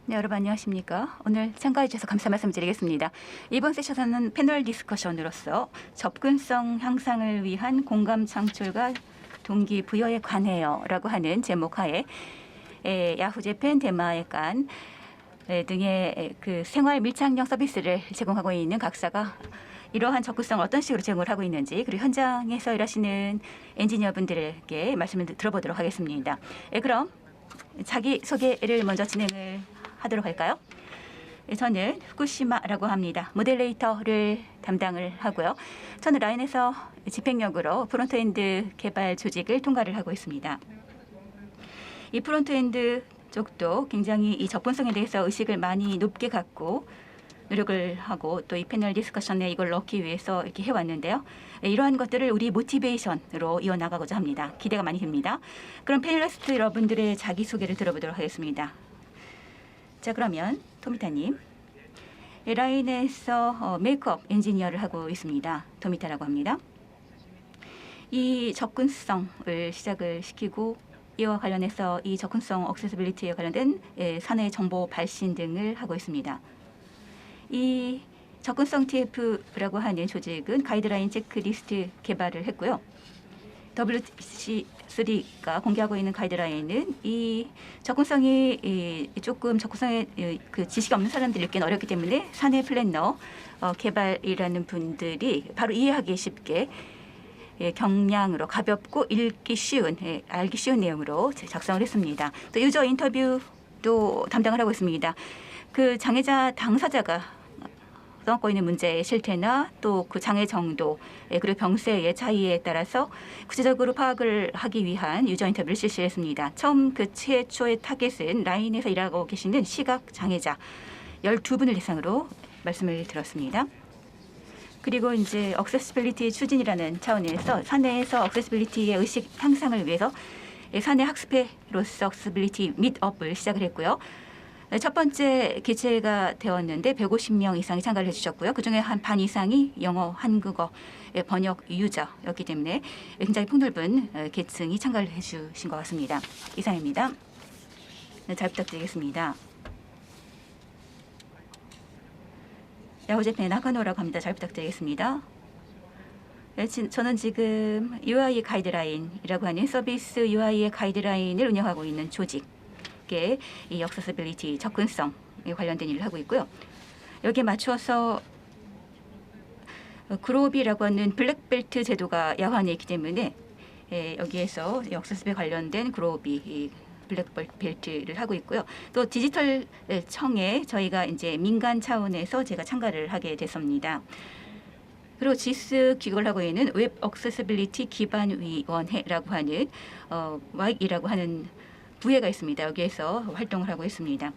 네, 여러분 안녕하십니까? 오늘 참가해 주셔서 감사 말씀드리겠습니다. 이번 세션은 패널 디스커션으로서 접근성 향상을 위한 공감 창출과 동기부여에 관해요 라고 하는 제목 하에 야후 재팬 대마에간 등의 그 생활 밀착형 서비스를 제공하고 있는 각사가 이러한 접근성을 어떤 식으로 제공을 하고 있는지, 그리고 현장에서 일하시는 엔지니어분들에게 말씀을 들어보도록 하겠습니다. 그럼 자기소개를 먼저 진행을 하도록 할까요? 저는 후쿠시마라고 합니다. 모델레이터를 담당을 하고요. 저는 라인에서 집행력으로 프론트엔드 개발 조직을 통과를 하고 있습니다. 이 프론트엔드 쪽도 굉장히 이 접근성에 대해서 의식을 많이 높게 갖고 노력을 하고 또 이 패널 디스커션에 이걸 넣기 위해서 이렇게 해왔는데요. 이러한 것들을 우리 모티베이션으로 이어나가고자 합니다. 기대가 많이 됩니다. 그럼 패널리스트 여러분들의 자기소개를 들어보도록 하겠습니다. 자, 그러면 토미타님, 라인에서 메이크업 엔지니어를 하고 있습니다. 토미타라고 합니다. 이 접근성을 시작을 시키고 이와 관련해서 이 접근성 액세시빌리티에 관련된 사내 정보 발신 등을 하고 있습니다. 이 접근성 TF라고 하는 조직은 가이드라인 체크리스트 개발을 했고요. WC3가 공개하고 있는 가이드라인은 이 접근성이 조금 접근성에 그 지식이 없는 사람들이 읽기는 어렵기 때문에 사내 플래너 개발이라는 분들이 바로 이해하기 쉽게 경량으로 가볍고 읽기 쉬운, 알기 쉬운 내용으로 작성을 했습니다. 또 유저 인터뷰도 담당을 하고 있습니다. 그 장애자 당사자가 떠안고 있는 문제의 실태나 또 그 장애 정도 그리고 병세의 차이에 따라서 구체적으로 파악을 하기 위한 유저 인터뷰를 실시했습니다. 처음 그 최초의 타겟은 라인에서 일하고 계시는 시각 장애자 12분을 대상으로 말씀을 들었습니다. 그리고 이제 액세시빌리티 추진이라는 차원에서 사내에서 액세시빌리티의 의식 향상을 위해서 사내 학습회로서 액세시빌리티 밋업을 시작을 했고요. 첫 번째 개최가 되었는데 150명 이상이 참가를 해주셨고요. 그중에 한 반 이상이 영어, 한국어 번역 유저였기 때문에 굉장히 폭넓은 계층이 참가를 해주신 것 같습니다. 이상입니다. 네, 잘 부탁드리겠습니다. 야후재팬 나카노라고 합니다. 잘 부탁드리겠습니다. 네, 저는 지금 UI 가이드라인이라고 하는 서비스 UI의 가이드라인을 운영하고 있는 조직 이 액세시빌리티 접근성에 관련된 일을 하고 있고요. 여기에 맞춰서 그로비라고 하는 블랙벨트 제도가 야후 안에 있기 때문에 여기에서 액세시빌리티에 관련된 그로비 블랙벨트를 하고 있고요. 또 디지털 청에 저희가 이제 민간 차원에서 제가 참가를 하게 됐습니다. 그리고 지스 기획을 하고 있는 웹 액세시빌리티 기반위원회라고 하는 WAIC이라고 하는 부회가 있습니다. 여기에서 활동을 하고 있습니다.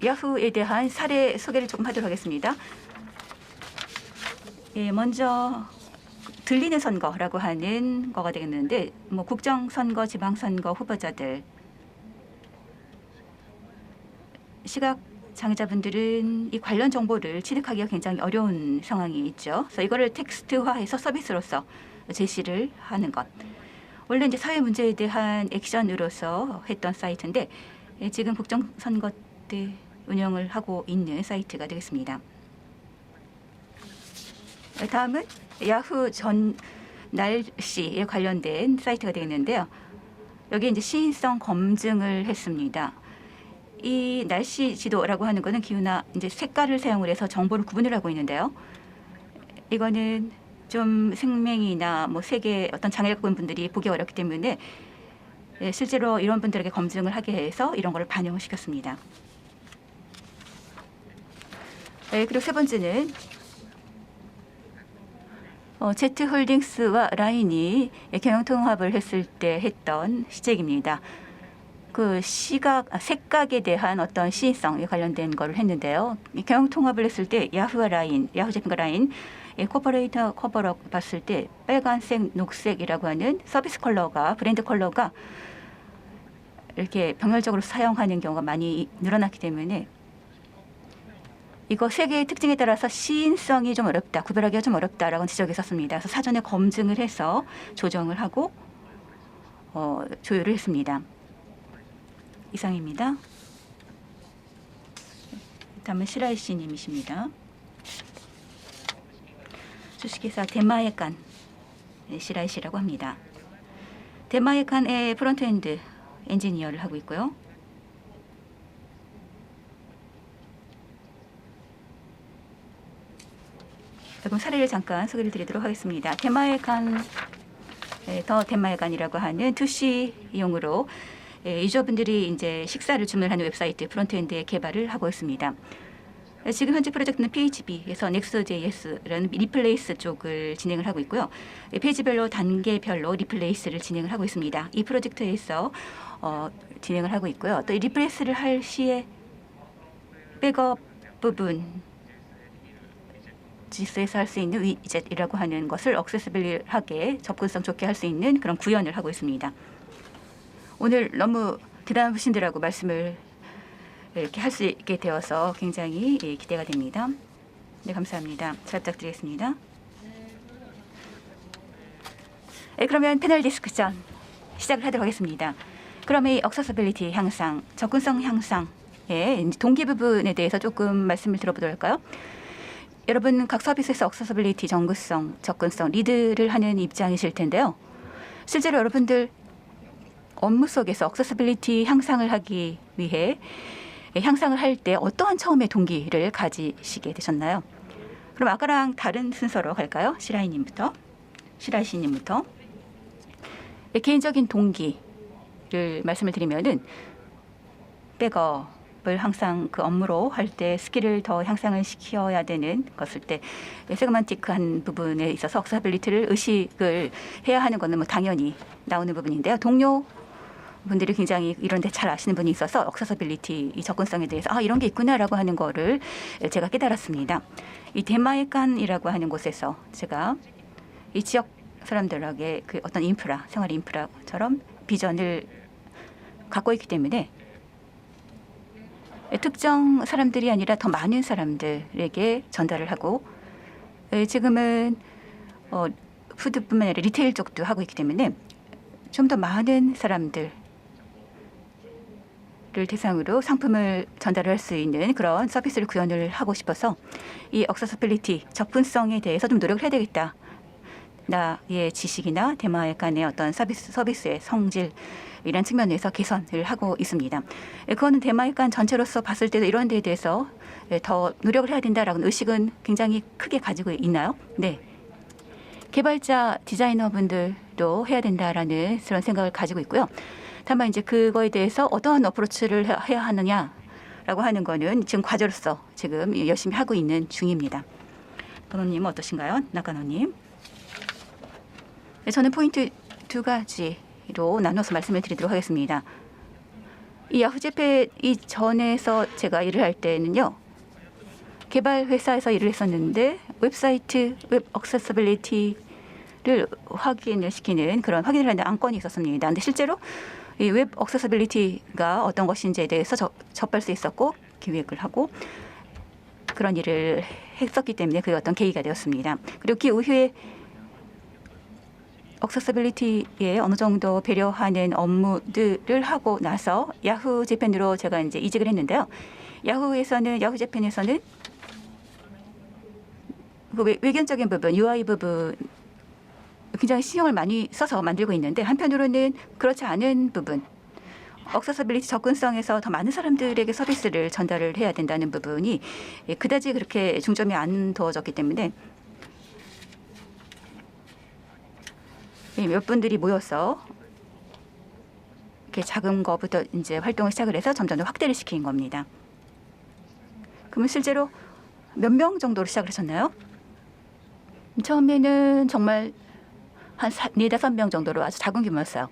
야후에 대한 사례 소개를 조금 하도록 하겠습니다. 먼저 들리는 선거라고 하는 거가 되겠는데, 뭐 국정선거, 지방선거 후보자들, 시각 장애자분들은 이 관련 정보를 취득하기가 굉장히 어려운 상황이 있죠. 그래서 이거를 텍스트화해서 서비스로서 제시를 하는 것. 원래 이제 사회 문제에 대한 액션으로서 했던 사이트인데 지금 국정선거 때 운영을 하고 있는 사이트가 되겠습니다. 다음은 야후 전 날씨에 관련된 사이트가 되겠는데요. 여기 이제 시인성 검증을 했습니다. 이 날씨 지도라고 하는 것은 기후나 이제 색깔을 사용을 해서 정보를 구분을 하고 있는데요. 이거는 좀 생명이나 뭐 색의 어떤 장애를 갖고 있는 분들이 보기 어렵기 때문에 실제로 이런 분들에게 검증을 하게 해서 이런 걸 반영을 시켰습니다. 그리고 세 번째는 Z홀딩스와 라인이 경영통합을 했을 때 했던 시책입니다. 그 색각에 대한 어떤 시인성에 관련된 걸 했는데요. 경영통합을 했을 때 야후와 라인, 야후재팬과 라인 코퍼레이터 커버로 봤을 때 빨간색, 녹색이라고 하는 서비스 컬러가, 브랜드 컬러가 이렇게 병렬적으로 사용하는 경우가 많이 늘어났기 때문에 이거 세 개의 특징에 따라서 시인성이 좀 어렵다, 구별하기가 좀 어렵다라고 지적이 있었습니다. 그래서 사전에 검증을 해서 조정을 하고 조율을 했습니다. 이상입니다. 다음은 시라이 씨님이십니다. 주식회사 데마에칸 시라이 씨라고 합니다. 데마에칸의 프론트엔드 엔지니어를 하고 있고요. 그럼 사례를 잠깐 소개를 드리도록 하겠습니다. 데마에칸, 더 데마에칸이라고 하는 2C용으로 유저분들이 이제 식사를 주문하는 웹사이트 프론트엔드의 개발을 하고 있습니다. 지금 현재 프로젝트는 PHP에서 Next.js라는 리플레이스 쪽을 진행을 하고 있고요. 페이지별로 단계별로 리플레이스를 진행을 하고 있습니다. 이 프로젝트에서 진행을 하고 있고요. 또 이 리플레이스를 할 시에 백업 부분 GIS에서 할 수 있는 위젯이라고 하는 것을 억세스빌하게 접근성 좋게 할 수 있는 그런 구현을 하고 있습니다. 오늘 너무 대단한 분들하고 말씀을 이렇게 할 수 있게 되어서 굉장히 기대가 됩니다. 네, 감사합니다. 잘 부탁드리겠습니다. 그러면 패널 디스커션 시작을 하도록 하겠습니다. 그럼 이 억세서빌리티 향상, 접근성 향상의 동기 부분에 대해서 조금 말씀을 들어보도록 할까요? 여러분 각 서비스에서 억세서빌리티, 정구성, 접근성 리드를 하는 입장이실 텐데요. 실제로 여러분들 업무 속에서 억세서빌리티 향상을 하기 위해 향상을 할 때 어떠한 처음의 동기를 가지시게 되셨나요? 그럼 아까랑 다른 순서로 갈까요? 시라이 씨님부터. 개인적인 동기를 말씀을 드리면은 백업을 항상 그 업무로 할 때 스킬을 더 향상을 시켜야 되는 것일 때 세그먼틱한 부분에 있어서 억세서빌리티를 의식을 해야 하는 것은 뭐 당연히 나오는 부분인데요. 동료 분들이 굉장히 이런 데 잘 아시는 분이 있어서 억세서빌리티 이 접근성에 대해서 이런 게 있구나라고 하는 거를 제가 깨달았습니다. 이 데마에칸이라고 하는 곳에서 제가 이 지역 사람들에게 그 어떤 인프라, 생활 인프라처럼 비전을 갖고 있기 때문에 특정 사람들이 아니라 더 많은 사람들에게 전달을 하고 지금은 푸드뿐만 아니라 리테일 쪽도 하고 있기 때문에 좀 더 많은 사람들 를 대상으로 상품을 전달할 수 있는 그런 서비스를 구현을 하고 싶어서 이 억세서빌리티 접근성에 대해서 좀 노력을 해야 되겠다. 나의 지식이나 데마에칸의 어떤 서비스의 성질 이런 측면에서 개선을 하고 있습니다. 그거는 데마에칸 전체로서 봤을 때도 이런 데에 대해서 더 노력을 해야 된다라는 의식은 굉장히 크게 가지고 있나요? 네. 개발자 디자이너분들도 해야 된다라는 그런 생각을 가지고 있고요. 다만 이제 그거에 대해서 어떠한 어프로치를 해야 하느냐라고 하는 거는 지금 과제로서 지금 열심히 하고 있는 중입니다. 번호님은 어떠신가요? 나카노님. 네, 저는 포인트 두 가지로 나눠서 말씀을 드리도록 하겠습니다. 이 야후제페 이전에서 제가 일을 할 때는요. 개발 회사에서 일을 했었는데 웹사이트, 웹 억세서빌리티를 확인을 시키는 그런 확인을 하는 안건이 있었습니다. 근데 실제로 이 웹 억세서빌리티가 어떤 것인지에 대해서 접할 수 있었고 기획을 하고 그런 일을 했었기 때문에 그게 어떤 계기가 되었습니다. 그리고 그 이후에 억세서빌리티에 어느 정도 배려하는 업무들을 하고 나서 야후 재팬으로 제가 이제 이직을 했는데요. 야후 재팬에서는 그 외견적인 부분, UI 부분 굉장히 신경을 많이 써서 만들고 있는데 한편으로는 그렇지 않은 부분, 억세서빌리티 접근성에서 더 많은 사람들에게 서비스를 전달을 해야 된다는 부분이 그다지 그렇게 중점이 안 두어졌기 때문에 몇 분들이 모여서 이렇게 작은 거부터 이제 활동을 시작을 해서 점점 더 확대를 시킨 겁니다. 그러면 실제로 몇 명 정도로 시작을 하셨나요? 처음에는 정말 한 4-5명 정도로 아주 작은 규모였어요.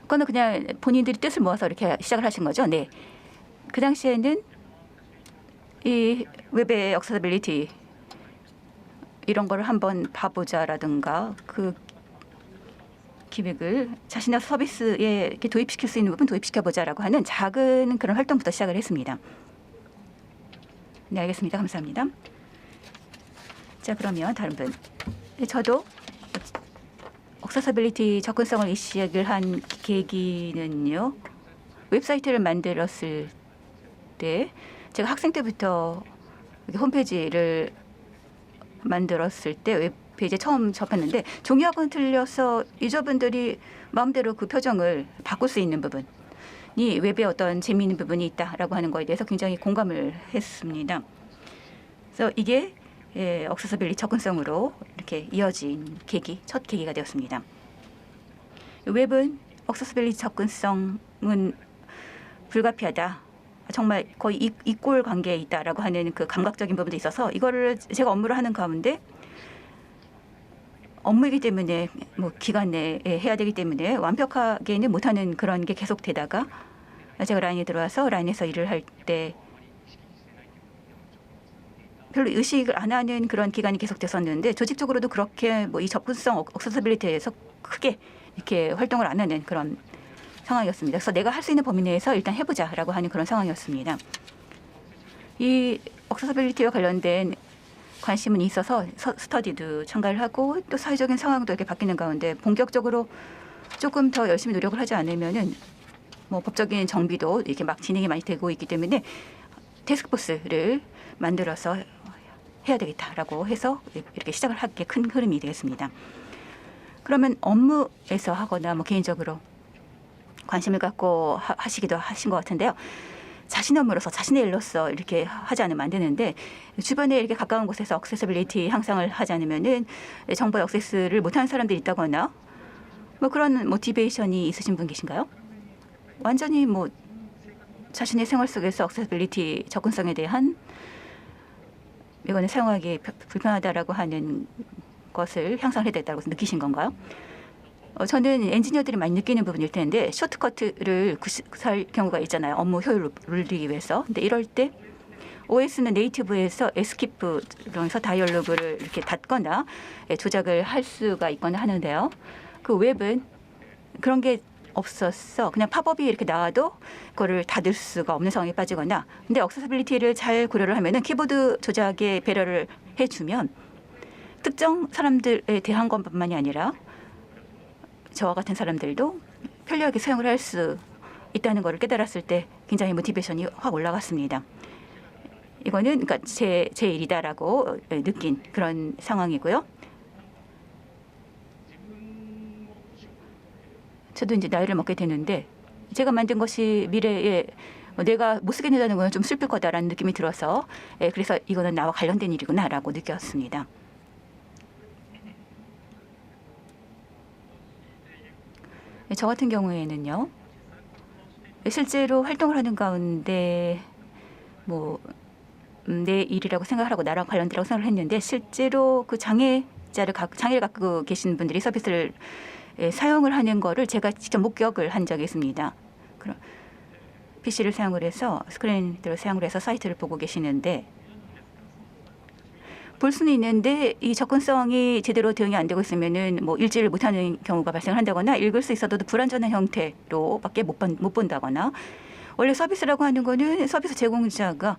그거는 그냥 본인들이 뜻을 모아서 이렇게 시작을 하신 거죠. 네. 그 당시에는 이 웹의 억세서빌리티 이런 거를 한번 봐보자라든가 그 기획을 자신의 서비스에 이렇게 도입시킬 수 있는 부분 도입시켜보자라고 하는 작은 그런 활동부터 시작을 했습니다. 네, 알겠습니다. 감사합니다. 자, 그러면 다른 분. 저도 억세서빌리티 접근성을 시작을 한 계기는요. 웹사이트를 만들었을 때 제가 학생 때부터 이렇게 홈페이지를 만들었을 때 웹페이지에 처음 접했는데 종이하고는 틀려서 유저분들이 마음대로 그 표정을 바꿀 수 있는 부분이 웹에 어떤 재미있는 부분이 있다라고 하는 거에 대해서 굉장히 공감을 했습니다. 그래서 이게 억세서빌리티 접근성으로 이렇게 이어진 첫 계기가 되었습니다. 웹은 억세서빌리티 접근성은 불가피하다. 정말 거의 이꼴 관계에 있다라고 하는 그 감각적인 부분도 있어서 이거를 제가 업무를 하는 가운데 업무이기 때문에 뭐 기간 내에 해야 되기 때문에 완벽하게는 못하는 그런 게 계속 되다가 제가 라인에 들어와서 라인에서 일을 할 때 별로 의식을 안 하는 그런 기간이 계속 됐었는데 조직적으로도 그렇게 뭐 이 접근성 억세서빌리티에서 크게 이렇게 활동을 안 하는 그런 상황이었습니다. 그래서 내가 할 수 있는 범위 내에서 일단 해보자라고 하는 그런 상황이었습니다. 이 억세서빌리티와 관련된 관심은 있어서 스터디도 참가를 하고 또 사회적인 상황도 이렇게 바뀌는 가운데 본격적으로 조금 더 열심히 노력을 하지 않으면은 뭐 법적인 정비도 이렇게 막 진행이 많이 되고 있기 때문에 태스크포스를 만들어서 해야 되겠다라고 해서 이렇게 시작을 하게 큰 흐름이 되겠습니다. 그러면 업무에서 하거나 뭐 개인적으로 관심을 갖고 하시기도 하신 것 같은데요. 자신의 업무로서 자신의 일로서 이렇게 하지 않으면 안 되는데 주변에 이렇게 가까운 곳에서 억세서빌리티 향상을 하지 않으면은 정보에 억세스를 못하는 사람들이 있다거나 뭐 그런 모티베이션이 있으신 분 계신가요? 완전히 뭐 자신의 생활 속에서 억세서빌리티 접근성에 대한 이거는 사용하기 불편하다라고 하는 것을 향상해야 되겠다고 느끼신 건가요? 저는 엔지니어들이 많이 느끼는 부분일 텐데 쇼트커트를 구사할 경우가 있잖아요. 업무 효율을 올리기 위해서. 근데 이럴 때 OS는 네이티브에서 에스키프로해서 다이얼로그를 이렇게 닫거나 조작을 할 수가 있거나 하는데요. 그 웹은 그런 게 없었어. 그냥 팝업이 이렇게 나와도 그거를 닫을 수가 없는 상황에 빠지거나. 근데 억세서빌리티를 잘 고려를 하면은 키보드 조작에 배려를 해주면 특정 사람들에 대한 것뿐만이 아니라 저와 같은 사람들도 편리하게 사용을 할 수 있다는 것을 깨달았을 때 굉장히 모티베이션이 확 올라갔습니다. 이거는 그러니까 제 일이다라고 느낀 그런 상황이고요. 저도 이제 나이를 먹게 되는데 제가 만든 것이 미래에 내가 못 쓰게 된다는 건 좀 슬플 거다라는 느낌이 들어서 그래서 이거는 나와 관련된 일이구나라고 느꼈습니다. 저 같은 경우에는요. 실제로 활동을 하는 가운데 뭐 내 일이라고 생각하고 나랑 관련되라고 생각을 했는데 실제로 그 장애를 갖고 계신 분들이 서비스를 사용을 하는 거를 제가 직접 목격을 한 적이 있습니다. 그럼 PC를 사용을 해서 스크린을 사용을 해서 사이트를 보고 계시는데 볼 수는 있는데 이 접근성이 제대로 대응이 안 되고 있으면은 뭐 읽지를 못하는 경우가 발생을 한다거나 읽을 수 있어도 불완전한 형태로밖에 못 본다거나 원래 서비스라고 하는 거는 서비스 제공자가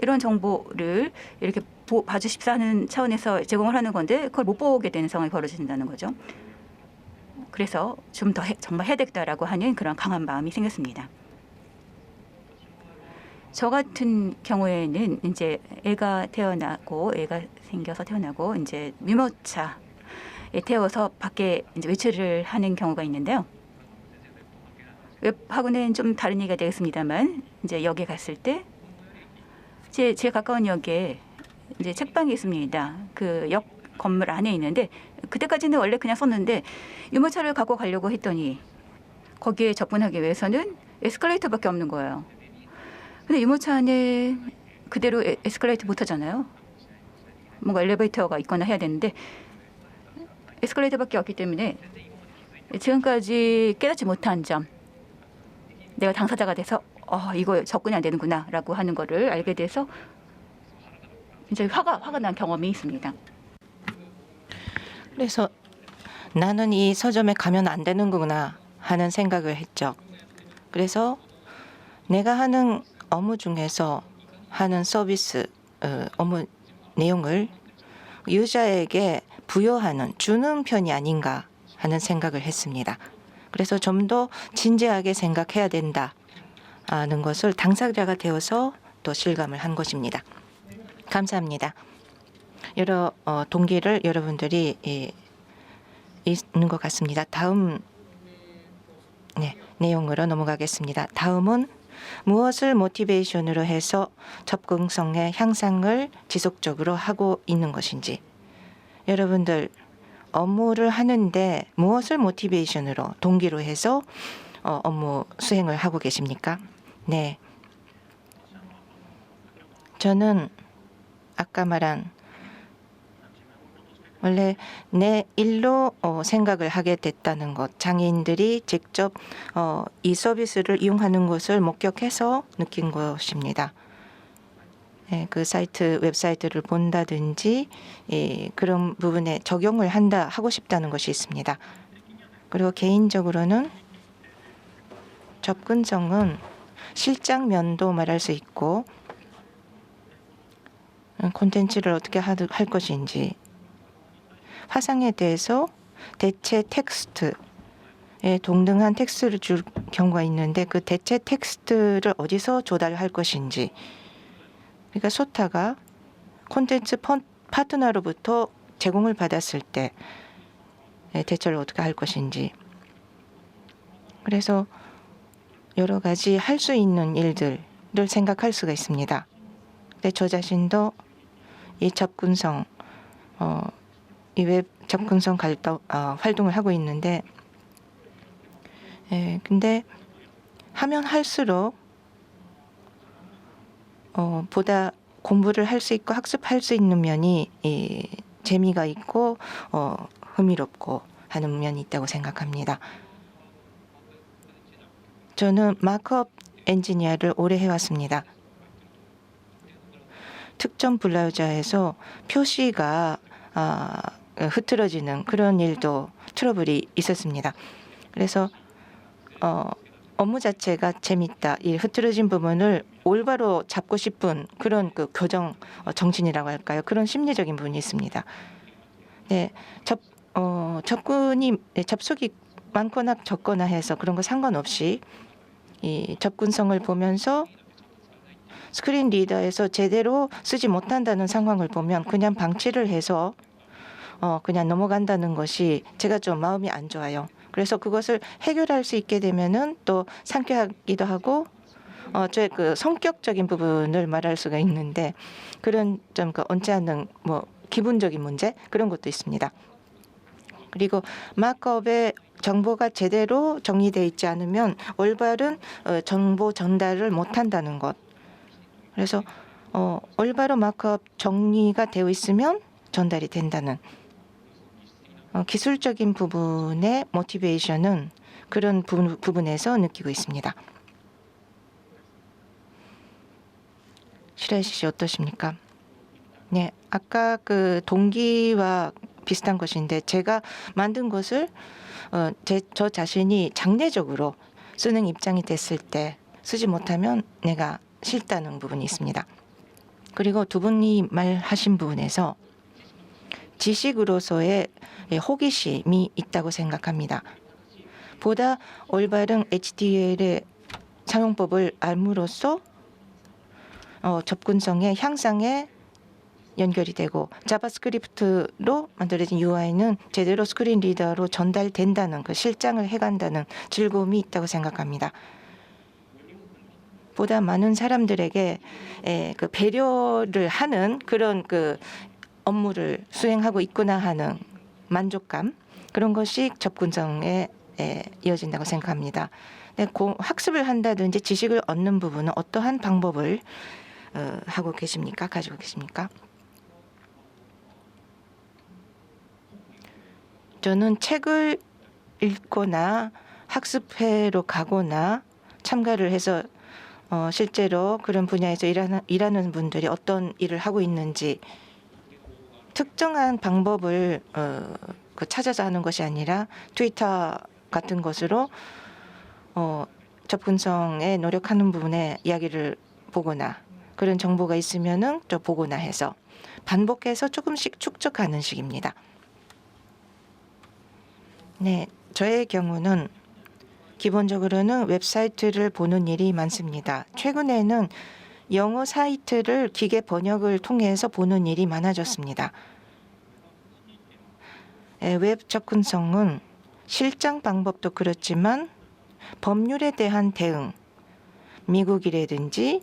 이런 정보를 이렇게 봐주십사 하는 차원에서 제공을 하는 건데 그걸 못 보게 되는 상황이 벌어진다는 거죠. 그래서 좀 더 정말 해야 되겠다라고 하는 그런 강한 마음이 생겼습니다. 저 같은 경우에는 이제 애가 생겨서 태어나고 이제 유모차에 태워서 밖에 이제 외출을 하는 경우가 있는데요. 웹하고는 좀 다른 얘기가 되겠습니다만 이제 역에 갔을 때 제일 가까운 역에 이제 책방이 있습니다. 그 역 건물 안에 있는데 그때까지는 원래 그냥 썼는데 유모차를 갖고 가려고 했더니 거기에 접근하기 위해서는 에스컬레이터밖에 없는 거예요. 근데 유모차 안에 그대로 에스컬레이터 못 하잖아요. 뭔가 엘리베이터가 있거나 해야 되는데 에스컬레이터밖에 없기 때문에 지금까지 깨닫지 못한 점, 내가 당사자가 돼서 이거 접근이 안 되는구나라고 하는 거를 알게 돼서 이제 화가 난 경험이 있습니다. 그래서 나는 이 서점에 가면 안 되는구나 하는 생각을 했죠. 그래서 내가 하는 업무 중에서 하는 서비스 업무 내용을 유저에게 주는 편이 아닌가 하는 생각을 했습니다. 그래서 좀 더 진지하게 생각해야 된다는 것을 당사자가 되어서 또 실감을 한 것입니다. 감사합니다. 여러 동기를 여러분들이 있는 것 같습니다. 다음 내용으로 넘어가겠습니다. 다음은 무엇을 모티베이션으로 해서 접근성의 향상을 지속적으로 하고 있는 것인지, 여러분들 업무를 하는데 무엇을 모티베이션으로 동기로 해서 업무 수행을 하고 계십니까? 네, 저는 아까 말한 원래 내 일로 생각을 하게 됐다는 것, 장애인들이 직접 이 서비스를 이용하는 것을 목격해서 느낀 것입니다. 네, 그 웹사이트를 본다든지 그런 부분에 적용을 하고 싶다는 것이 있습니다. 그리고 개인적으로는 접근성은 실장 면도 말할 수 있고 콘텐츠를 어떻게 할 것인지, 화상에 대해서 대체 텍스트에 동등한 텍스트를 줄 경우가 있는데 그 대체 텍스트를 어디서 조달할 것인지, 그러니까 소타가 콘텐츠 파트너로부터 제공을 받았을 때 대처를 어떻게 할 것인지, 그래서 여러 가지 할 수 있는 일들을 생각할 수가 있습니다. 근데 저 자신도 이 접근성 이 웹 접근성 활동을 하고 있는데, 근데 하면 할수록 보다 공부를 할 수 있고 학습할 수 있는 면이 재미가 있고 흥미롭고 하는 면이 있다고 생각합니다. 저는 마크업 엔지니어를 오래 해왔습니다. 특정 블라우저에서 표시가 흐트러지는 그런 일도 트러블이 있었습니다. 그래서 업무 자체가 재밌다, 이 흐트러진 부분을 올바로 잡고 싶은 그런 그 교정 정신이라고 할까요? 그런 심리적인 부분이 있습니다. 네, 접속이 많거나 적거나 해서 그런 거 상관없이 이 접근성을 보면서 스크린 리더에서 제대로 쓰지 못한다는 상황을 보면 그냥 방치를 해서 그냥 넘어간다는 것이 제가 좀 마음이 안 좋아요. 그래서 그것을 해결할 수 있게 되면은 또 상쾌하기도 하고 저의 그 성격적인 부분을 말할 수가 있는데, 그런 좀 그 얹지 않는 기분적인 문제, 그런 것도 있습니다. 그리고 마크업의 정보가 제대로 정리되어 있지 않으면 올바른 정보 전달을 못한다는 것. 그래서 올바로 마크업 정리가 되어 있으면 전달이 된다는 기술적인 부분의 모티베이션은 그런 부분에서 느끼고 있습니다. 시라이시 씨 어떠십니까? 네, 아까 그 동기와 비슷한 것인데, 제가 만든 것을 저 자신이 장래적으로 쓰는 입장이 됐을 때 쓰지 못하면 내가 싫다는 부분이 있습니다. 그리고 두 분이 말하신 부분에서 지식으로서의 호기심이 있다고 생각합니다. 보다 올바른 HTML의 사용법을 알므로써 접근성의 향상에 연결이 되고, 자바스크립트로 만들어진 UI는 제대로 스크린 리더로 전달된다는 그 실장을 해간다는 즐거움이 있다고 생각합니다. 보다 많은 사람들에게 그 배려를 하는 그런 그 업무를 수행하고 있구나 하는 만족감, 그런 것이 접근성에 이어진다고 생각합니다. 학습을 한다든지 지식을 얻는 부분은 어떠한 방법을 하고 계십니까? 가지고 계십니까? 저는 책을 읽거나 학습회로 가거나 참가를 해서 실제로 그런 분야에서 일하는 분들이 어떤 일을 하고 있는지 특정한 방법을 찾아서 하는 것이 아니라 트위터 같은 것으로 접근성에 노력하는 부분에 이야기를 보거나 그런 정보가 있으면은 또 보거나 해서 반복해서 조금씩 축적하는 식입니다. 네, 저의 경우는 기본적으로는 웹사이트를 보는 일이 많습니다. 최근에는 영어 사이트를 기계 번역을 통해서 보는 일이 많아졌습니다. 웹 접근성은 실장 방법도 그렇지만 법률에 대한 대응, 미국이라든지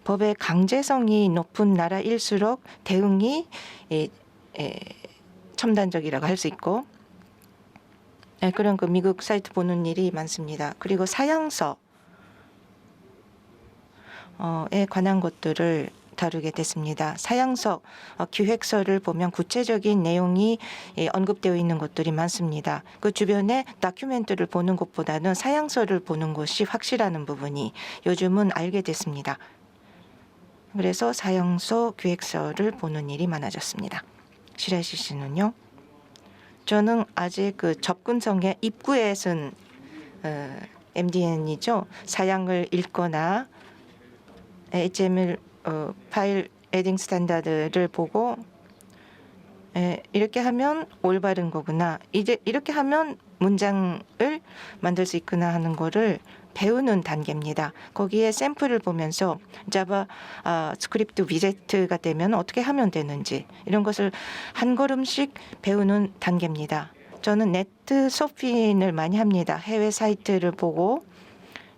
법의 강제성이 높은 나라일수록 대응이 첨단적이라고 할 수 있고 그런 그 미국 사이트 보는 일이 많습니다. 그리고 사양서에 관한 것들을 다루게 됐습니다. 사양서, 기획서를 보면 구체적인 내용이 언급되어 있는 것들이 많습니다. 그 주변에 다큐멘터리를 보는 것보다는 사양서를 보는 것이 확실하는 부분이 요즘은 알게 됐습니다. 그래서 사양서, 기획서를 보는 일이 많아졌습니다. 시라시 씨는요? 저는 아직 그 접근성의 입구에 쓴 MDN이죠. 사양을 읽거나 HTML 파일 에딩 스탠다드를 보고 이렇게 하면 올바른 거구나. 이제 이렇게 하면 문장을 만들 수 있구나 하는 거를 배우는 단계입니다. 거기에 샘플을 보면서 자바 스크립트 위젯가 되면 어떻게 하면 되는지 이런 것을 한 걸음씩 배우는 단계입니다. 저는 네트 서핑을 많이 합니다. 해외 사이트를 보고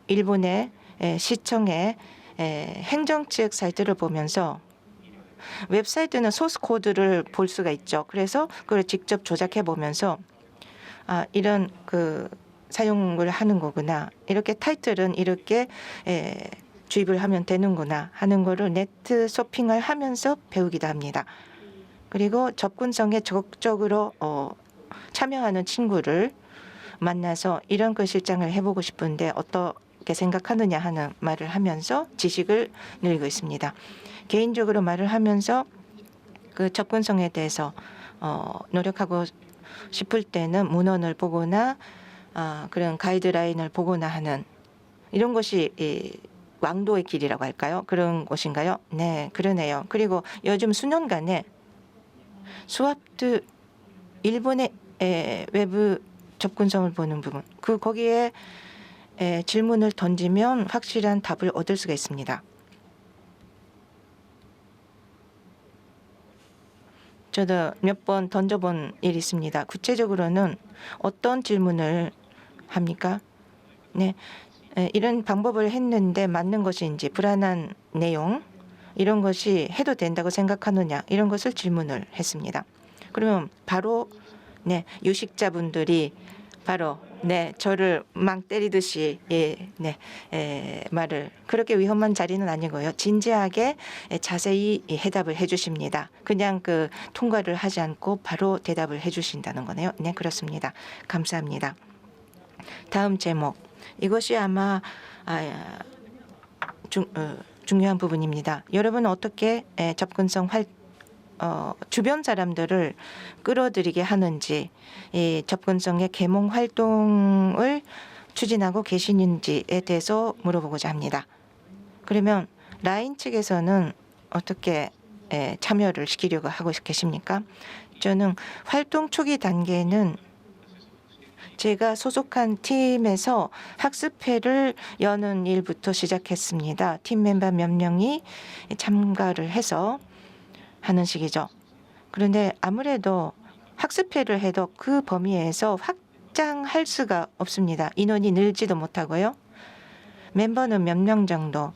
일본의 시청의 행정 측 사이트를 보면서 웹사이트는 소스 코드를 볼 수가 있죠. 그래서 그걸 직접 조작해 보면서 이런 그 사용을 하는 거구나. 이렇게 타이틀은 이렇게 주입을 하면 되는구나 하는 거를 네트 쇼핑을 하면서 배우기도 합니다. 그리고 접근성에 적극적으로 참여하는 친구를 만나서 이런 그 실장을 해보고 싶은데 어떻게 생각하느냐 하는 말을 하면서 지식을 늘리고 있습니다. 개인적으로 말을 하면서 그 접근성에 대해서 노력하고 싶을 때는 문헌을 보거나 그런 가이드라인을 보거나 하는 이런 것이 왕도의 길이라고 할까요? 그런 것인가요? 네, 그러네요. 그리고 요즘 수년간에 스와프트 일본의 외부 접근성을 보는 부분, 거기에 질문을 던지면 확실한 답을 얻을 수가 있습니다. 저도 몇 번 던져본 일이 있습니다. 구체적으로는 어떤 질문을 합니까? 네, 이런 방법을 했는데 맞는 것인지 불안한 내용 이런 것이 해도 된다고 생각하느냐 이런 것을 질문을 했습니다. 그러면 바로 유식자분들이 바로 저를 막 때리듯이 말을 그렇게 위험한 자리는 아니고요. 진지하게 자세히 해답을 해주십니다. 그냥 그 통과를 하지 않고 바로 대답을 해주신다는 거네요. 네, 그렇습니다. 감사합니다. 다음 제목 이것이 아마 중요한 부분입니다. 여러분은 어떻게 접근성 주변 사람들을 끌어들이게 하는지 접근성의 계몽 활동을 추진하고 계시는지에 대해서 물어보고자 합니다. 그러면 라인 측에서는 어떻게 참여를 시키려고 하고 계십니까? 저는 활동 초기 단계는 제가 소속한 팀에서 학습회를 여는 일부터 시작했습니다. 팀 멤버 몇 명이 참가를 해서 하는 식이죠. 그런데 아무래도 학습회를 해도 그 범위에서 확장할 수가 없습니다. 인원이 늘지도 못하고요. 멤버는 몇 명 정도,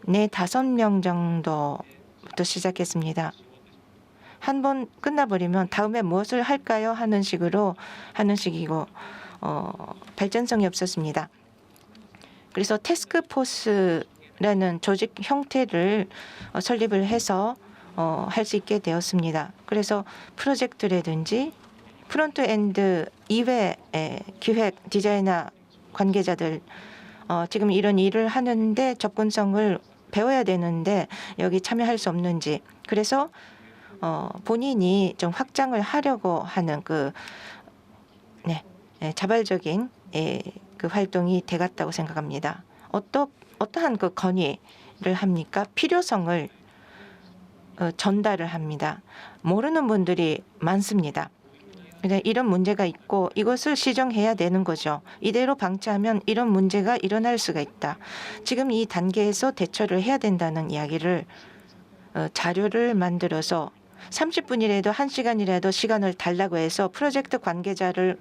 4-5명 정도부터 시작했습니다. 한 번 끝나버리면 다음에 무엇을 할까요? 하는 식으로 하는 식이고 발전성이 없었습니다. 그래서 태스크포스라는 조직 형태를 설립을 해서 할 수 있게 되었습니다. 그래서 프로젝트라든지 프론트엔드 이외의 기획 디자이너 관계자들 지금 이런 일을 하는데 접근성을 배워야 되는데 여기 참여할 수 없는지 그래서 본인이 좀 확장을 하려고 하는 자발적인 그 활동이 돼갔다고 생각합니다. 어떠한 그 건의를 합니까? 필요성을 전달을 합니다. 모르는 분들이 많습니다. 그래, 이런 문제가 있고 이것을 시정해야 되는 거죠. 이대로 방치하면 이런 문제가 일어날 수가 있다. 지금 이 단계에서 대처를 해야 된다는 이야기를 자료를 만들어서 30분이라도 1시간이라도 시간을 달라고 해서 프로젝트 관계자를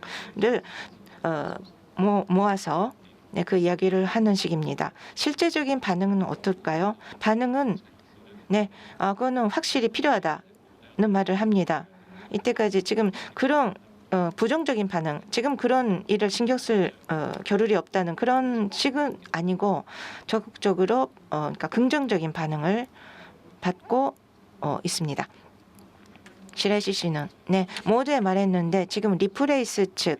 모아서 네, 그 이야기를 하는 식입니다. 실제적인 반응은 어떨까요? 반응은 네, 그거는 확실히 필요하다는 말을 합니다. 이때까지 지금 그런 부정적인 반응, 지금 그런 일을 신경 쓸 겨를이 없다는 그런 식은 아니고 적극적으로 그러니까 긍정적인 반응을 받고 있습니다. 시라시 씨는 네, 모두에 말했는데 지금 리플레이스 측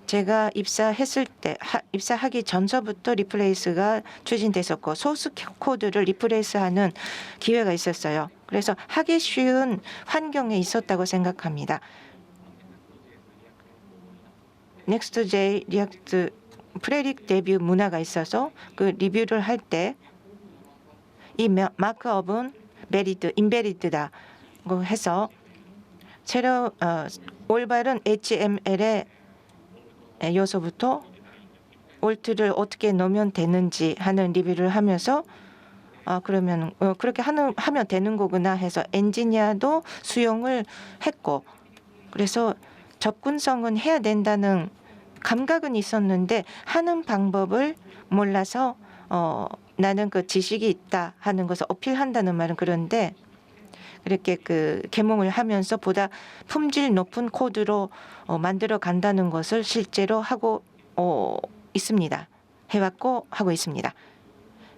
제가 입사했을 때 입사하기 전서부터 리플레이스가 추진됐었고 소스 코드를 리플레이스하는 기회가 있었어요. 그래서 하기 쉬운 환경에 있었다고 생각합니다. 넥스트.J 리액트 프레릭 데뷔 문화가 있어서 그 리뷰를 할 때 이 마크업은 인베리드다고 해서 새로 올바른 HTML의 요소부터 올트를 어떻게 넣으면 되는지 하는 리뷰를 하면서 그러면 그렇게 하면 되는 거구나 해서 엔지니어도 수용을 했고 그래서 접근성은 해야 된다는 감각은 있었는데 하는 방법을 몰라서 나는 그 지식이 있다 하는 것을 어필한다는 말은 그런데 그렇게 그 계몽을 하면서 보다 품질 높은 코드로 만들어 간다는 것을 실제로 하고 있습니다. 해왔고 하고 있습니다.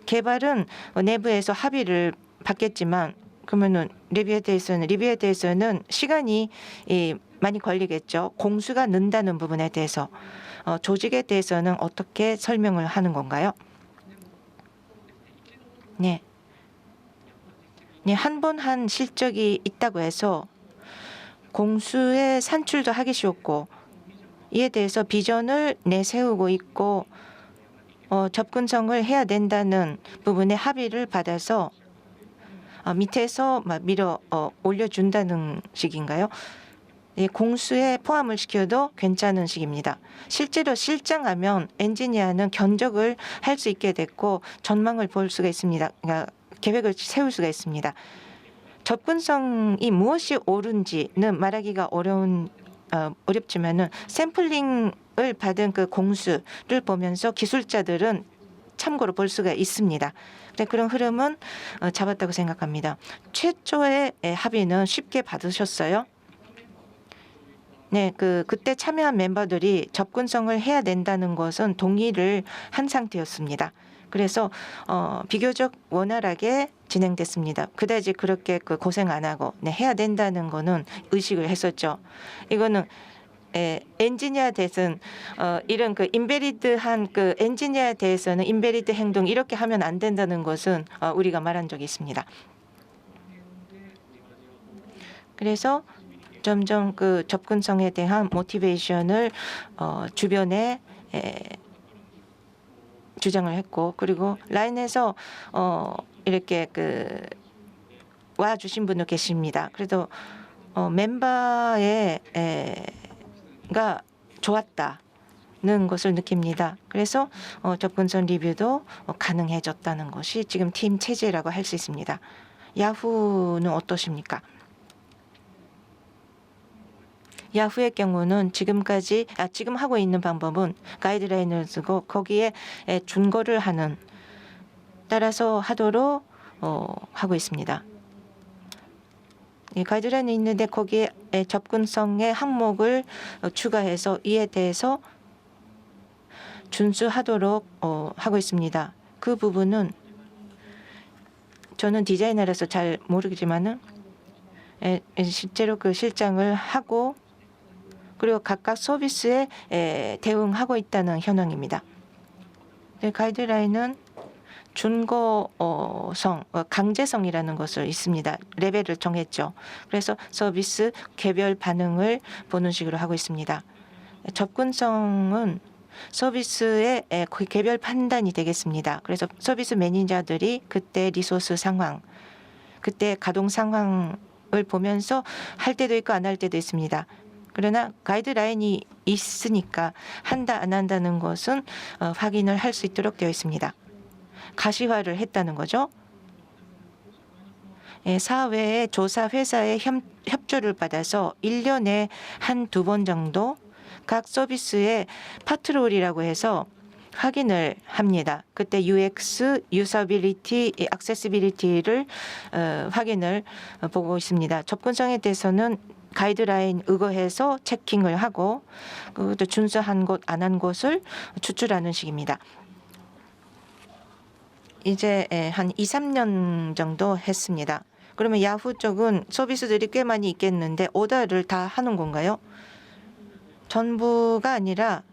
개발은 내부에서 합의를 받겠지만 그러면은 리뷰에 대해서는 시간이 많이 걸리겠죠. 공수가 는다는 부분에 대해서 조직에 대해서는 어떻게 설명을 하는 건가요? 네. 네, 한 번 한 실적이 있다고 해서 공수의 산출도 하기 쉬웠고 이에 대해서 비전을 내세우고 있고 접근성을 해야 된다는 부분에 합의를 받아서 밑에서 막 밀어 올려준다는 식인가요? 예, 공수에 포함을 시켜도 괜찮은 식입니다. 실제로 실장하면 엔지니어는 견적을 할 수 있게 됐고 전망을 볼 수가 있습니다. 그러니까 계획을 세울 수가 있습니다. 접근성이 무엇이 옳은지는 말하기가 어렵지만은 샘플링을 받은 그 공수를 보면서 기술자들은 참고로 볼 수가 있습니다. 그런 흐름은 잡았다고 생각합니다. 최초의 합의는 쉽게 받으셨어요? 네, 그때 참여한 멤버들이 접근성을 해야 된다는 것은 동의를 한 상태였습니다. 그래서 비교적 원활하게 진행됐습니다. 그다지 그렇게 고생 안 하고 해야 된다는 거는 의식을 했었죠. 이거는 엔지니어에 대해서는 이런 인베리드한 엔지니어에 대해서는 인베리드 행동 이렇게 하면 안 된다는 것은 우리가 말한 적이 있습니다. 그래서 점점 접근성에 대한 모티베이션을 주변에 주장을 했고 그리고 라인에서 이렇게 와 주신 분도 계십니다. 그래도 멤버가 좋았다는 것을 느낍니다. 그래서 접근성 리뷰도 가능해졌다는 것이 지금 팀 체제라고 할 수 있습니다. 야후는 어떠십니까? 야후의 경우는 지금 하고 있는 방법은 가이드라인을 쓰고 거기에 준거를 하는 따라서 하도록 하고 있습니다. 가이드라인이 있는데 거기에 접근성의 항목을 추가해서 이에 대해서 준수하도록 하고 있습니다. 그 부분은 저는 디자이너라서 잘 모르지만은 실제로 실장을 하고 그리고 각각 서비스에 대응하고 있다는 현황입니다. 가이드라인은 준거성, 강제성이라는 것을 있습니다. 레벨을 정했죠. 그래서 서비스 개별 반응을 보는 식으로 하고 있습니다. 접근성은 서비스의 개별 판단이 되겠습니다. 그래서 서비스 매니저들이 그때 리소스 상황, 그때 가동 상황을 보면서 할 때도 있고 안 할 때도 있습니다. 그러나 가이드라인이 있으니까 한다 안 한다는 것은 확인을 할 수 있도록 되어 있습니다. 가시화를 했다는 거죠. 예, 사회의 조사 회사의 협조를 받아서 1년에 한두 번 정도 각 서비스의 파트롤이라고 해서 확인을 합니다. 그때 UX, 유서빌리티, 액세시빌리티를 확인을 보고 있습니다. 접근성에 대해서는 가이드라인 의거해서 체킹을 하고 그것도 준수한 곳, 안 한 곳을 추출하는 식입니다. 이제 한 2, 3년 정도 했습니다. 그러면 야후 쪽은 서비스들이 꽤 많이 있겠는데 오더를 다 하는 건가요? 전부가 아니라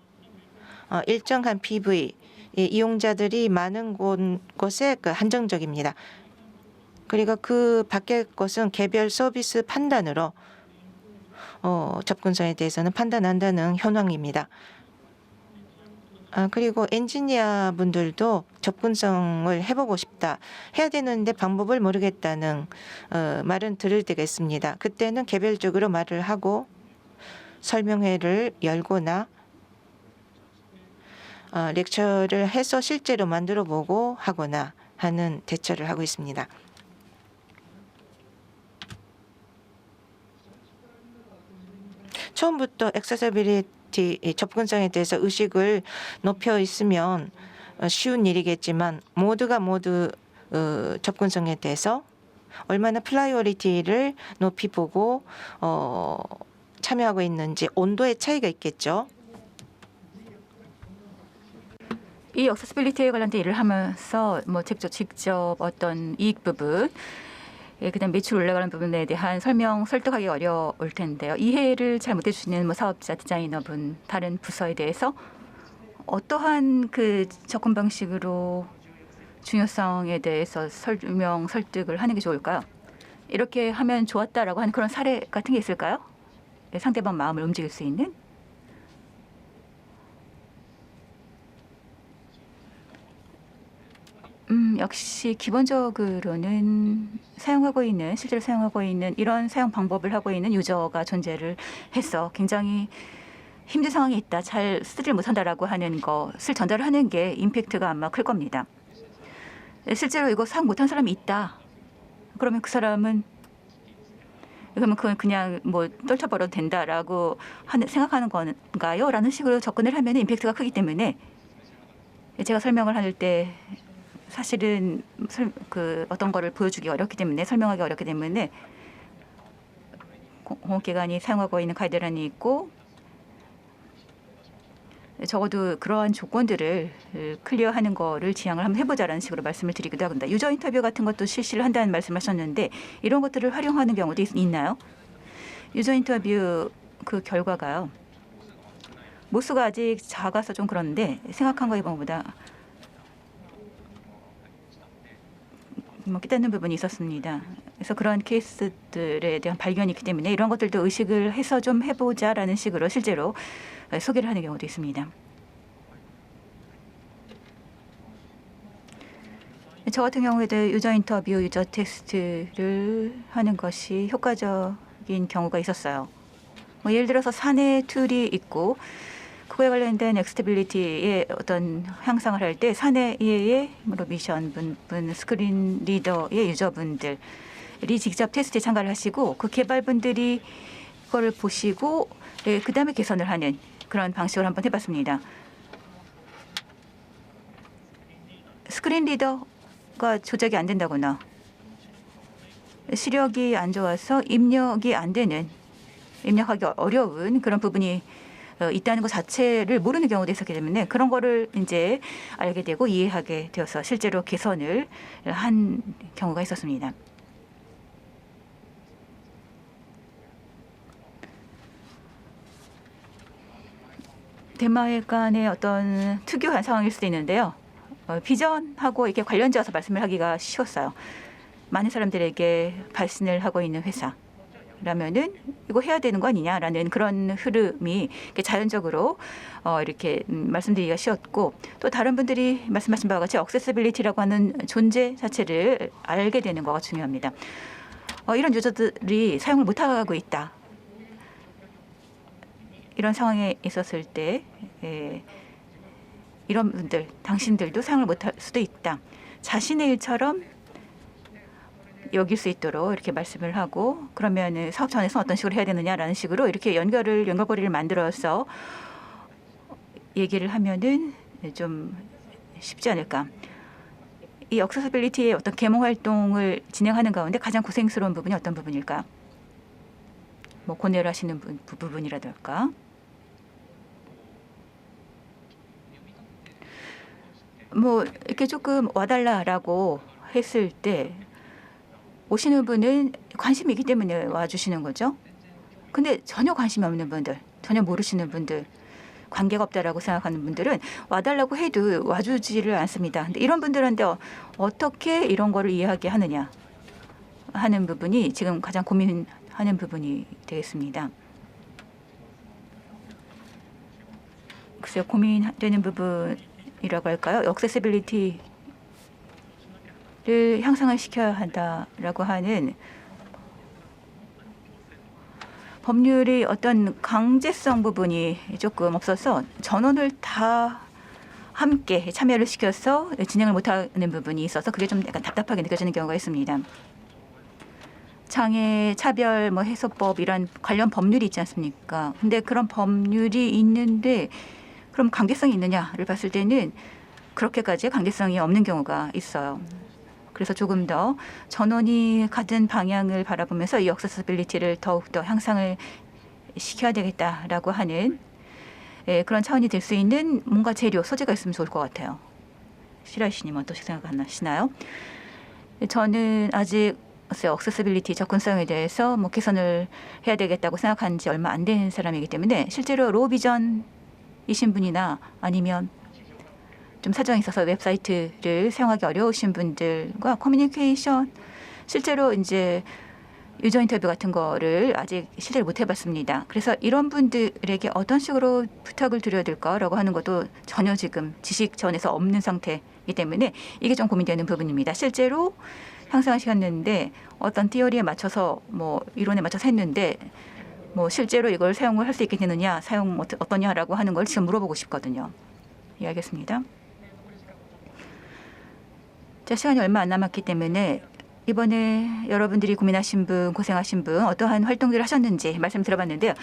일정한 PV 이용자들이 많은 곳에 한정적입니다. 그리고 그 밖의 것은 개별 서비스 판단으로 접근성에 대해서는 판단한다는 현황입니다. 그리고 엔지니어 분들도 접근성을 해보고 싶다. 해야 되는데 방법을 모르겠다는 말은 들을 때가 있습니다. 그때는 개별적으로 말을 하고 설명회를 열거나 렉처를 해서 실제로 만들어 보고 하거나 하는 대처를 하고 있습니다. 처음부터 액세서빌리티 접근성에 대해서 의식을 높여 있으면 쉬운 일이겠지만 모두가 모두 접근성에 대해서 얼마나 프라이어리티를 높이 보고 참여하고 있는지 온도의 차이가 있겠죠. 이 액세시빌리티에 관련된 일을 하면서 뭐 직접 어떤 이익 부분, 그다음 매출 올라가는 부분에 대한 설명 설득하기 어려울 텐데요. 이해를 잘 못해 주시는 뭐 사업자, 디자이너분, 다른 부서에 대해서 어떠한 그 접근 방식으로 중요성에 대해서 설명 설득을 하는 게 좋을까요? 이렇게 하면 좋았다라고 하는 그런 사례 같은 게 있을까요? 상대방 마음을 움직일 수 있는? 역시 기본적으로는 실제로 사용하고 있는 이런 사용 방법을 하고 있는 유저가 존재를 해서 굉장히 힘든 상황이 있다, 잘 쓰지를 못한다라고 하는 것을 전달하는 게 임팩트가 아마 클 겁니다. 실제로 이거 사용 못한 사람이 있다. 그러면 그 사람은 그건 그냥 뭐 떨쳐버려도 된다라고 생각하는 건가요? 라는 식으로 접근을 하면 임팩트가 크기 때문에 제가 설명을 할 때 사실은 어떤 거를 보여주기 어렵기 때문에 설명하기 어렵기 때문에 공공기관이 사용하고 있는 가이드라인이 있고 적어도 그러한 조건들을 클리어하는 거를 지향을 한번 해보자라는 식으로 말씀을 드리기도 합니다. 유저 인터뷰 같은 것도 실시를 한다는 말씀하셨는데 이런 것들을 활용하는 경우도 있나요? 유저 인터뷰 그 결과가요. 모수가 아직 작아서 좀 그런데 생각한 것보다 깨닫는 부분이 있었습니다. 그래서 그런 케이스들에 대한 발견이 있기 때문에 이런 것들도 의식을 해서 좀 해보자라는 식으로 실제로 소개를 하는 경우도 있습니다. 저 같은 경우에도 유저 인터뷰, 유저 테스트를 하는 것이 효과적인 경우가 있었어요. 예를 들어서 사내 툴이 있고 그거에 관련된 액세시빌리티의 어떤 향상을 할 때 사내의 미션 분, 스크린 리더의 유저분들이 직접 테스트에 참가를 하시고 그 개발분들이 그거를 보시고 그다음에 개선을 하는 그런 방식을 한번 해봤습니다. 스크린 리더가 조작이 안 된다거나 시력이 안 좋아서 입력이 안 되는, 입력하기 어려운 그런 부분이 있다는 것 자체를 모르는 경우도 있었기 때문에 그런 거를 이제 알게 되고 이해하게 되어서 실제로 개선을 한 경우가 있었습니다. 대마 간의 어떤 특유한 상황일 수도 있는데요. 비전하고 이렇게 관련지어서 말씀을 하기가 쉬웠어요. 많은 사람들에게 발신을 하고 있는 회사라면은 이거 해야 되는 거 아니냐라는 그런 흐름이 자연적으로 이렇게 말씀드리기가 쉬웠고, 또 다른 분들이 말씀하신 바와 같이 액세시빌리티라고 하는 존재 자체를 알게 되는 거가 중요합니다. 이런 유저들이 사용을 못하고 있다. 이런 상황에 있었을 때 이런 분들, 당신들도 사용을 못할 수도 있다. 자신의 일처럼 여길 수 있도록 이렇게 말씀을 하고, 그러면 사업 차원에서 어떤 식으로 해야 되느냐라는 식으로 이렇게 연결고리를 만들어서 얘기를 하면은 좀 쉽지 않을까. 이 액세서빌리티의 어떤 계몽 활동을 진행하는 가운데 가장 고생스러운 부분이 어떤 부분일까? 뭐 고뇌를 하시는 부분이라든가, 뭐 이렇게 조금 와달라라고 했을 때 오시는 분은 관심이 있기 때문에 와주시는 거죠. 근데 전혀 관심이 없는 분들, 전혀 모르시는 분들, 관계가 없다라고 생각하는 분들은 와달라고 해도 와주지를 않습니다. 근데 이런 분들한테 어떻게 이런 거를 이해하게 하는 부분이 지금 가장 고민하는 부분이 되겠습니다. 글쎄요, 고민되는 부분이라고 할까요? 액세시빌리티를 향상을 시켜야 한다라고 하는 법률이 어떤 강제성 부분이 조금 없어서 전원을 다 함께 참여를 시켜서 진행을 못하는 부분이 있어서 그게 좀 약간 답답하게 느껴지는 경우가 있습니다. 장애 차별 해소법 이런 관련 법률이 있지 않습니까? 근데 그런 법률이 있는데 그럼 강제성이 있느냐를 봤을 때는 그렇게까지 강제성이 없는 경우가 있어요. 그래서 조금 더 전원이 가진 방향을 바라보면서 이 액세서빌리티를 더욱더 향상을 시켜야 되겠다라고 하는 그런 차원이 될 수 있는 뭔가 재료, 소재가 있으면 좋을 것 같아요. 시라이 씨님 어떻게 생각하시나요? 저는 아직 액세서빌리티 접근성에 대해서 개선을 해야 되겠다고 생각한 지 얼마 안 된 사람이기 때문에 실제로 로우 비전이신 분이나 아니면 좀 사정이 있어서 웹사이트를 사용하기 어려우신 분들과 커뮤니케이션, 실제로 이제 유저 인터뷰 같은 거를 아직 실제로 못 해봤습니다. 그래서 이런 분들에게 어떤 식으로 부탁을 드려야 될까라고 하는 것도 전혀 지금 지식 차원에서 없는 상태이기 때문에 이게 좀 고민되는 부분입니다. 실제로 향상을 시켰는데 어떤 티어리에 맞춰서 이론에 맞춰서 했는데 실제로 이걸 사용을 할 수 있게 되느냐, 사용 어떠냐라고 하는 걸 지금 물어보고 싶거든요. 예, 알겠습니다. 자, 시간이 얼마 안 남았기 때문에 이번에 여러분들이 고민하신 분, 고생하신 분 어떠한 활동들을 하셨는지 말씀 들어봤는데요.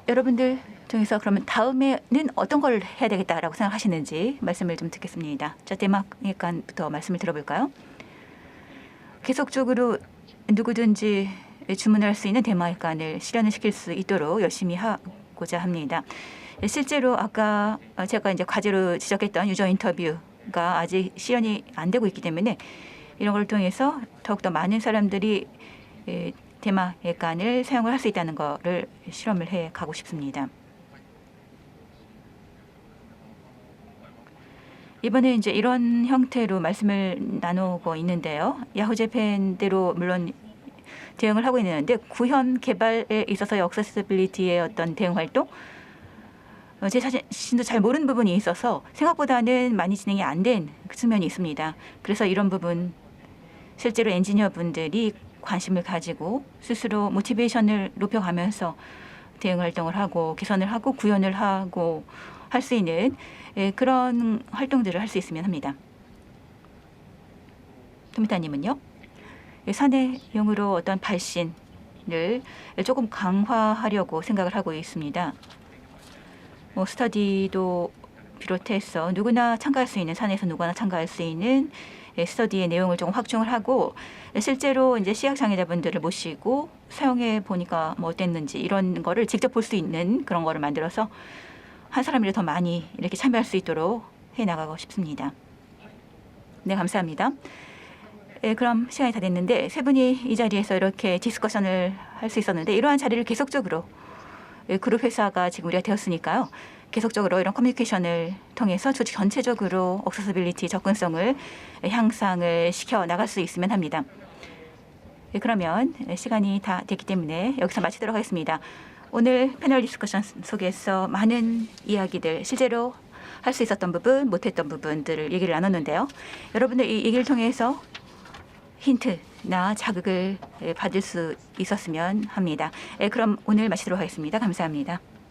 여러분들 중에서 그러면 다음에는 어떤 걸 해야 되겠다라고 생각하시는지 말씀을 좀 듣겠습니다. 자, 대막간부터 말씀을 들어볼까요? 계속적으로 누구든지 주문을 할 수 있는 대마간을 실현을 시킬 수 있도록 열심히 하고자 합니다. 실제로 아까 제가 이제 과제로 지적했던 유저 인터뷰가 아직 실현이 안 되고 있기 때문에 이런 걸 통해서 더욱더 많은 사람들이 대마간을 사용을 할 수 있다는 것을 실험을 해 가고 싶습니다. 이번에 이제 이런 형태로 말씀을 나누고 있는데요. 야후재팬대로 물론 대응을 하고 있는데 구현 개발에 있어서의 액세시빌리티의 어떤 대응 활동, 제 자신도 잘 모르는 부분이 있어서 생각보다는 많이 진행이 안 된 측면이 있습니다. 그래서 이런 부분 실제로 엔지니어 분들이 관심을 가지고 스스로 모티베이션을 높여가면서 대응 활동을 하고 개선을 하고 구현을 하고 할 수 있는 그런 활동들을 할 수 있으면 합니다. 토미타님은요? 사내용으로 어떤 발신을 조금 강화하려고 생각을 하고 있습니다. 스터디도 비롯해서 누구나 참가할 수 있는, 사내에서 누구나 참가할 수 있는 스터디의 내용을 조금 확충을 하고 실제로 이제 시각장애자분들을 모시고 사용해 보니까 어땠는지 이런 거를 직접 볼 수 있는 그런 거를 만들어서 한 사람이라도 더 많이 이렇게 참여할 수 있도록 해 나가고 싶습니다. 네, 감사합니다. 그럼 시간이 다 됐는데 세 분이 이 자리에서 이렇게 디스커션을 할 수 있었는데 이러한 자리를 계속적으로 그룹 회사가 지금 우리가 되었으니까요. 계속적으로 이런 커뮤니케이션을 통해서 조직 전체적으로 액세서빌리티 접근성을 향상을 시켜 나갈 수 있으면 합니다. 그러면 시간이 다 됐기 때문에 여기서 마치도록 하겠습니다. 오늘 패널 디스커션 속에서 많은 이야기들, 실제로 할 수 있었던 부분, 못했던 부분들을 얘기를 나눴는데요. 여러분들 이 얘기를 통해서 힌트나 자극을 받을 수 있었으면 합니다. 그럼 오늘 마치도록 하겠습니다. 감사합니다.